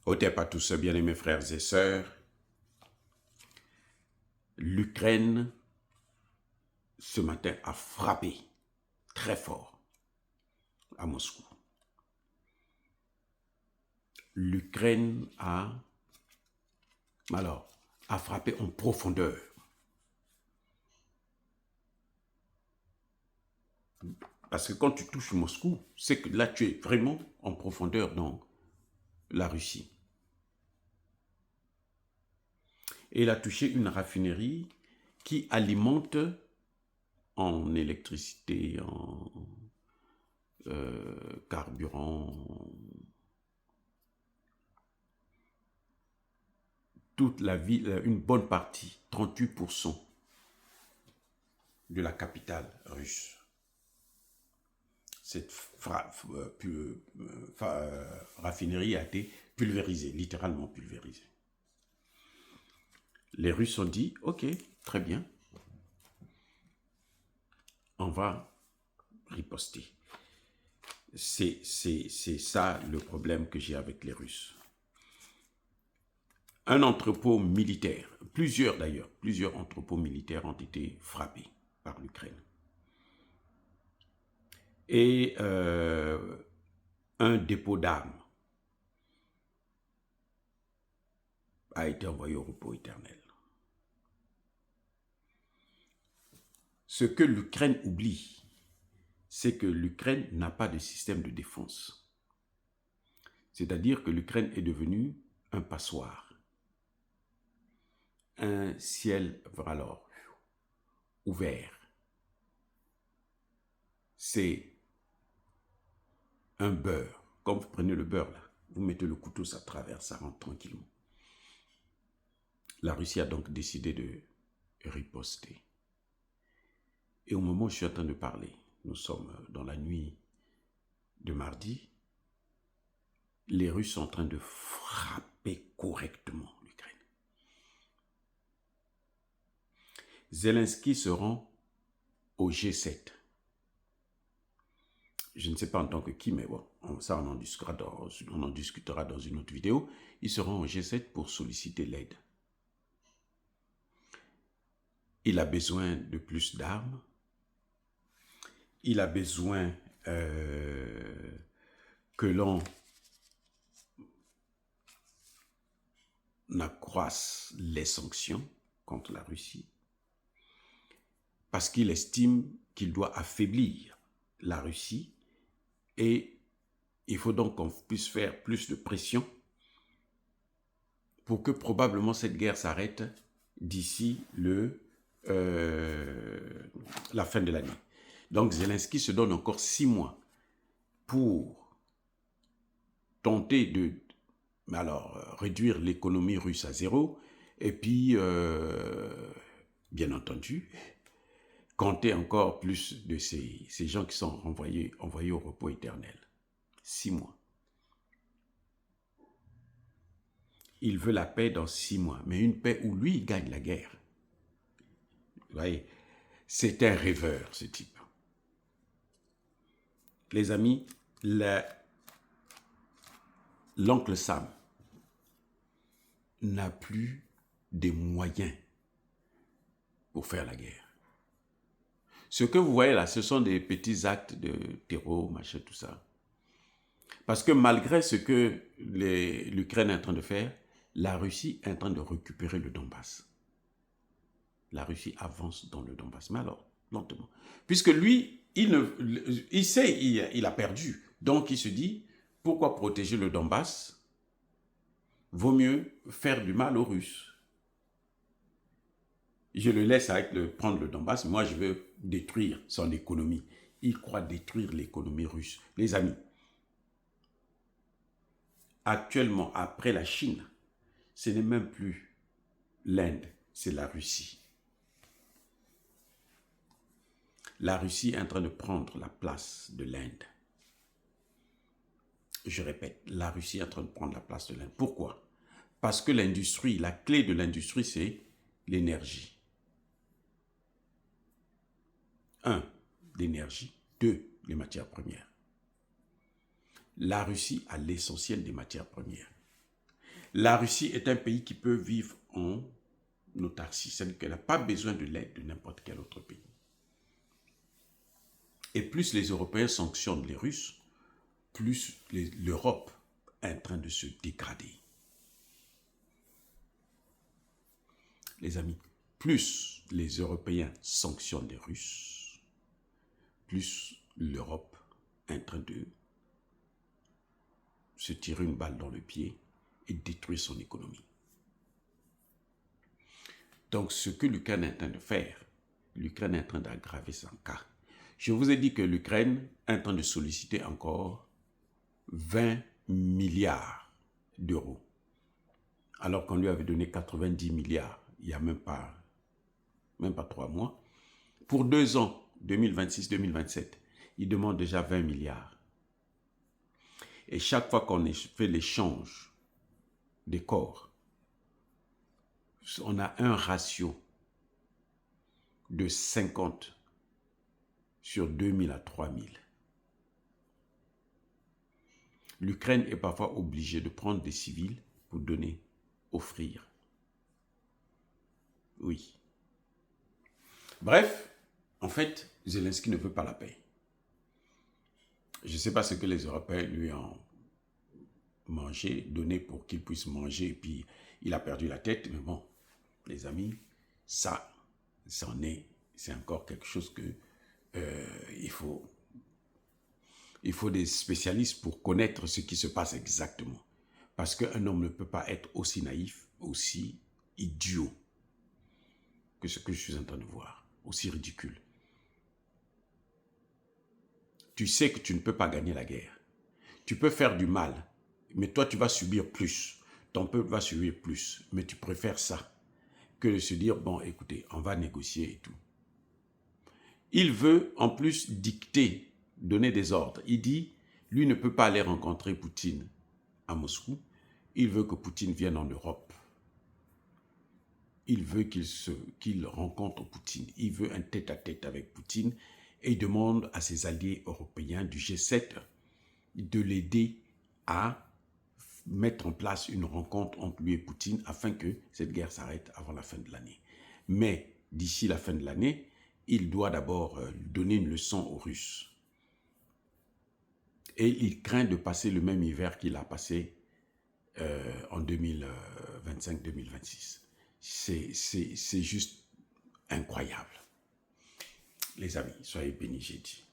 Otep à tous ceux, bien-aimés frères et sœurs, l'Ukraine, ce matin, a frappé très fort à Moscou. L'Ukraine a frappé en profondeur. Parce que quand tu touches Moscou, c'est que là, tu es vraiment en profondeur dans la Russie. Et il a touché une raffinerie qui alimente en électricité, en carburant, toute la ville, une bonne partie, 38% de la capitale russe. Cette raffinerie a été pulvérisée, littéralement pulvérisée. Les Russes ont dit, ok, très bien, on va riposter. C'est ça le problème que j'ai avec les Russes. Un entrepôt militaire, plusieurs entrepôts militaires ont été frappés par l'Ukraine. Et un dépôt d'armes a été envoyé au repos éternel. Ce que l'Ukraine oublie, c'est que l'Ukraine n'a pas de système de défense. C'est-à-dire que l'Ukraine est devenue un passoire. Un ciel alors ouvert. C'est un beurre. Comme vous prenez le beurre là, vous mettez le couteau, ça traverse, ça rentre tranquillement. La Russie a donc décidé de riposter. Et au moment où je suis en train de parler, nous sommes dans la nuit de mardi, les Russes sont en train de frapper correctement l'Ukraine. Zelensky se rend au G7. Je ne sais pas en tant que qui, mais bon, ça on en discutera dans une autre vidéo. Il se rend au G7 pour solliciter l'aide. Il a besoin de plus d'armes. Il a besoin que l'on accroisse les sanctions contre la Russie parce qu'il estime qu'il doit affaiblir la Russie et il faut donc qu'on puisse faire plus de pression pour que probablement cette guerre s'arrête d'ici la fin de l'année. Donc Zelensky se donne encore 6 mois pour tenter de réduire l'économie russe à zéro et puis, bien entendu, compter encore plus de ces gens qui sont envoyés au repos éternel. 6 mois. Il veut la paix dans 6 mois, mais une paix où lui, il gagne la guerre. Vous voyez, c'est un rêveur, ce type. Les amis, l'oncle Sam n'a plus des moyens pour faire la guerre. Ce que vous voyez là, ce sont des petits actes de terreau, machin, tout ça. Parce que malgré ce que l'Ukraine est en train de faire, la Russie est en train de récupérer le Donbass. La Russie avance dans le Donbass, mais alors, lentement. Puisque lui, il sait, il a perdu. Donc il se dit, pourquoi protéger le Donbass? Vaut mieux faire du mal aux Russes. Je le laisse prendre le Donbass, moi je veux détruire son économie. Il croit détruire l'économie russe. Les amis, actuellement, après la Chine, ce n'est même plus l'Inde, c'est la Russie. La Russie est en train de prendre la place de l'Inde. Je répète, la Russie est en train de prendre la place de l'Inde. Pourquoi? Parce que l'industrie, la clé de l'industrie, c'est l'énergie. 1, l'énergie. 2, les matières premières. La Russie a l'essentiel des matières premières. La Russie est un pays qui peut vivre en autarcie, c'est-à-dire qu'elle n'a pas besoin de l'aide de n'importe quel autre pays. Et plus les Européens sanctionnent les Russes, plus l'Europe est en train de se dégrader. Les amis, plus les Européens sanctionnent les Russes, plus l'Europe est en train de se tirer une balle dans le pied et détruire son économie. Donc, ce que l'Ukraine est en train de faire, l'Ukraine est en train d'aggraver son cas. Je vous ai dit que l'Ukraine est en train de solliciter encore 20 milliards d'euros, alors qu'on lui avait donné 90 milliards il n'y a même pas 3 mois. Pour 2 ans, 2026-2027, il demande déjà 20 milliards. Et chaque fois qu'on fait l'échange des corps, on a un ratio de 50 sur 2000 à 3000. L'Ukraine est parfois obligée de prendre des civils pour donner, offrir. Oui. Bref, en fait, Zelensky ne veut pas la paix. Je ne sais pas ce que les Européens lui ont mangé, donné pour qu'il puisse manger, et puis il a perdu la tête. Mais bon, les amis, c'est encore quelque chose que il faut des spécialistes pour connaître ce qui se passe exactement. Parce qu'un homme ne peut pas être aussi naïf, aussi idiot que ce que je suis en train de voir, aussi ridicule. Tu sais que tu ne peux pas gagner la guerre. Tu peux faire du mal, mais toi tu vas subir plus. Ton peuple va subir plus, mais tu préfères ça que de se dire, bon écoutez, on va négocier et tout. Il veut en plus dicter, donner des ordres. Il dit, lui ne peut pas aller rencontrer Poutine à Moscou. Il veut que Poutine vienne en Europe. Il veut qu'il rencontre Poutine. Il veut un tête-à-tête avec Poutine et il demande à ses alliés européens du G7 de l'aider à mettre en place une rencontre entre lui et Poutine afin que cette guerre s'arrête avant la fin de l'année. Mais d'ici la fin de l'année, il doit d'abord donner une leçon aux Russes. Et il craint de passer le même hiver qu'il a passé en 2025-2026. C'est juste incroyable. Les amis, soyez bénis, j'ai dit.